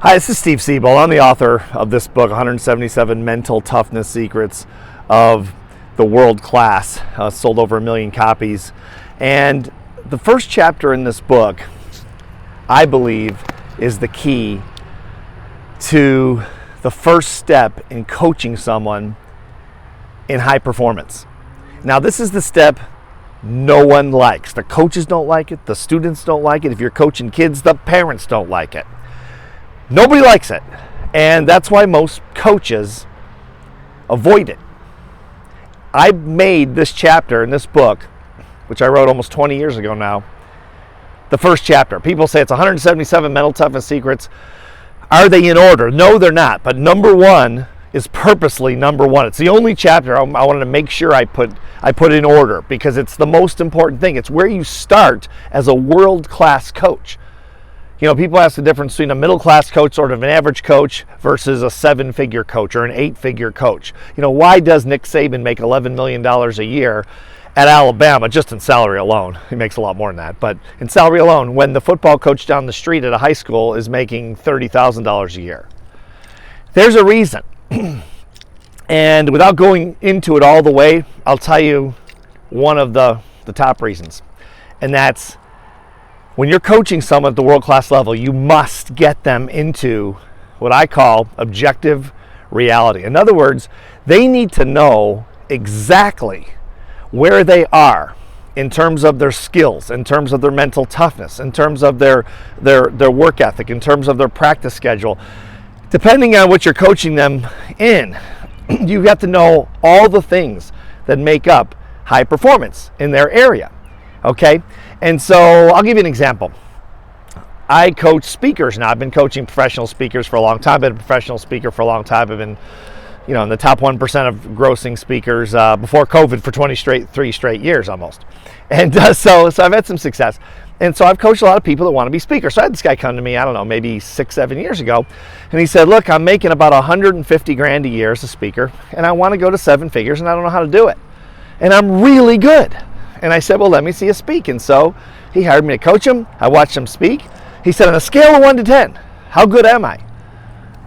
Hi, this is Steve Siebold. I'm the author of this book, 177 Mental Toughness Secrets of the World Class. Sold over 1 million copies. And the first chapter in this book, I believe, is the key to the first step in coaching someone in high performance. Now, this is the step no one likes. The coaches don't like it. The students don't like it. If you're coaching kids, the parents don't like it. Nobody likes it. And that's why most coaches avoid it. I made this chapter in this book, which I wrote almost 20 years ago now, the first chapter. People say it's 177 Mental Toughness Secrets. Are they in order? No, they're not. But number one is purposely number one. It's the only chapter I wanted to make sure I put in order, because it's the most important thing. It's where you start as a world-class coach. You know, people ask the difference between a middle-class coach, sort of an average coach, versus a 7-figure coach or an 8-figure coach. You know, why does Nick Saban make $11 million a year at Alabama, just in salary alone? He makes a lot more than that, but in salary alone, when the football coach down the street at a high school is making $30,000 a year. There's a reason. And without going into it all the way, I'll tell you one of the top reasons. And that's, when you're coaching someone at the world-class level, you must get them into what I call objective reality. In other words, they need to know exactly where they are in terms of their skills, in terms of their mental toughness, in terms of their work ethic, in terms of their practice schedule. Depending on what you're coaching them in, you have to know all the things that make up high performance in their area. Okay? And so I'll give you an example. I coach speakers now. I've been coaching professional speakers for a long time. I've been a professional speaker for a long time. I've been, in the top 1% of grossing speakers before COVID for 3 straight years almost. And so I've had some success. And so I've coached a lot of people that want to be speakers. So I had this guy come to me, I don't know, maybe 6-7 years ago. And he said, look, I'm making about $150,000 a year as a speaker, and I want to go to 7 figures, and I don't know how to do it. And I'm really good. And I said, well, let me see you speak. And so he hired me to coach him. I watched him speak. He said, on a scale of 1 to 10, how good am I?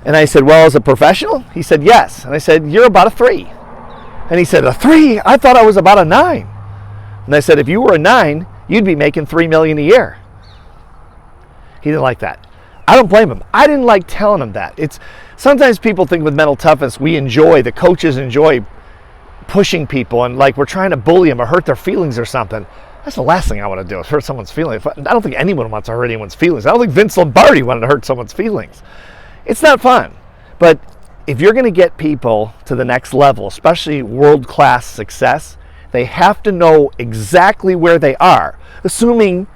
And I said, well, as a professional? He said, yes. And I said, you're about a 3. And he said, a 3? I thought I was about a 9. And I said, if you were a 9, you'd be making $3 million a year. He didn't like that. I don't blame him. I didn't like telling him that. It's sometimes people think with mental toughness, the coaches enjoy pushing people and like we're trying to bully them or hurt their feelings or something. That's the last thing I want to do, is hurt someone's feelings. I don't think anyone wants to hurt anyone's feelings. I don't think Vince Lombardi wanted to hurt someone's feelings. It's not fun. But if you're going to get people to the next level, especially world-class success, they have to know exactly where they are, assuming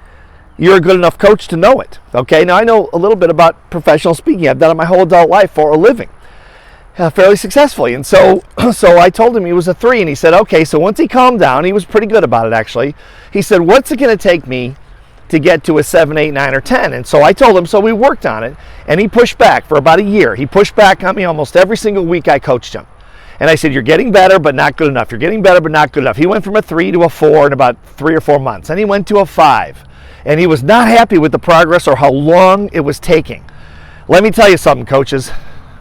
you're a good enough coach to know it. Okay, now I know a little bit about professional speaking. I've done it my whole adult life for a living, fairly successfully. And so I told him he was a 3, and he said, okay, so once he calmed down, he was pretty good about it actually. He said, what's it going to take me to get to a 7, 8, 9, or 10? And so I told him, so we worked on it, and he pushed back for about a year. He pushed back on me almost every single week I coached him. And I said, you're getting better, but not good enough. You're getting better, but not good enough. He went from a 3 to a 4 in about 3 or 4 months. And he went to a 5. And he was not happy with the progress or how long it was taking. Let me tell you something, coaches.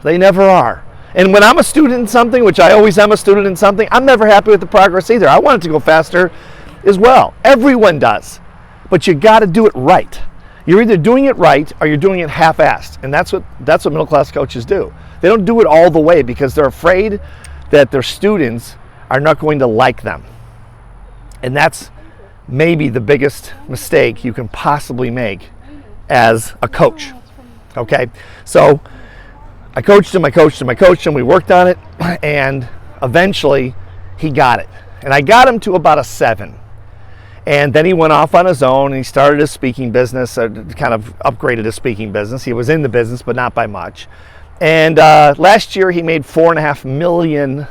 They never are. And when I'm a student in something, which I always am a student in something, I'm never happy with the progress either. I want it to go faster as well. Everyone does. But you got to do it right. You're either doing it right or you're doing it half-assed. And that's what middle-class coaches do. They don't do it all the way because they're afraid that their students are not going to like them. And that's maybe the biggest mistake you can possibly make as a coach. Okay? So I coached him, we worked on it, and eventually he got it. And I got him to about a 7. And then he went off on his own, and he started his speaking business, kind of upgraded his speaking business. He was in the business, but not by much. And last year he made $4.5 million.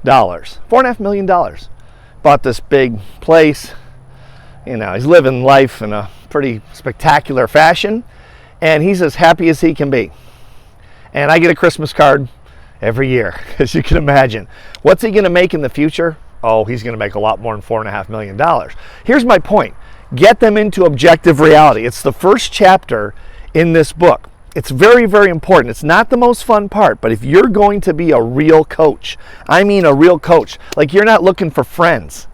$4.5 million. Bought this big place. He's living life in a pretty spectacular fashion, and he's as happy as he can be. And I get a Christmas card every year, as you can imagine. What's he going to make in the future? Oh, he's going to make a lot more than $4.5 million. Here's my point. Get them into objective reality. It's the first chapter in this book. It's very, very important. It's not the most fun part, but if you're going to be a real coach, I mean a real coach, like you're not looking for friends.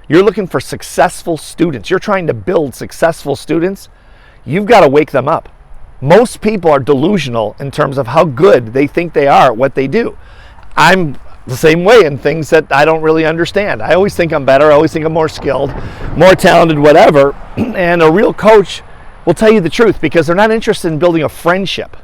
You're looking for successful students. You're trying to build successful students. You've got to wake them up. Most people are delusional in terms of how good they think they are at what they do. I'm the same way in things that I don't really understand. I always think I'm better. I always think I'm more skilled, more talented, whatever. And a real coach will tell you the truth because they're not interested in building a friendship.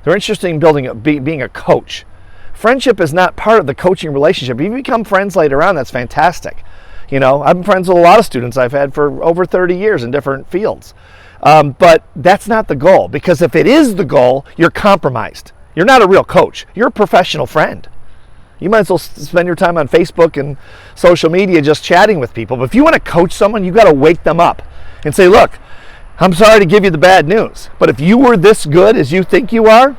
They're interested in being a coach. Friendship is not part of the coaching relationship. If you become friends later on, that's fantastic. You know, I've been friends with a lot of students I've had for over 30 years in different fields. But that's not the goal, because if it is the goal, you're compromised. You're not a real coach. You're a professional friend. You might as well spend your time on Facebook and social media just chatting with people. But if you want to coach someone, you've got to wake them up and say, look, I'm sorry to give you the bad news, but if you were this good as you think you are,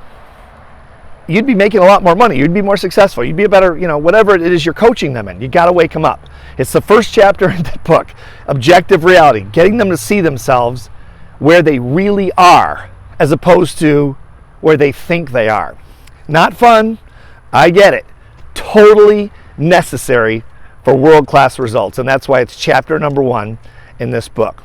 you'd be making a lot more money. You'd be more successful. You'd be a better, whatever it is you're coaching them in. You got to wake them up. It's the first chapter in the book, Objective Reality, getting them to see themselves where they really are as opposed to where they think they are. Not fun. I get it. Totally necessary for world-class results. And that's why it's chapter number 1 in this book.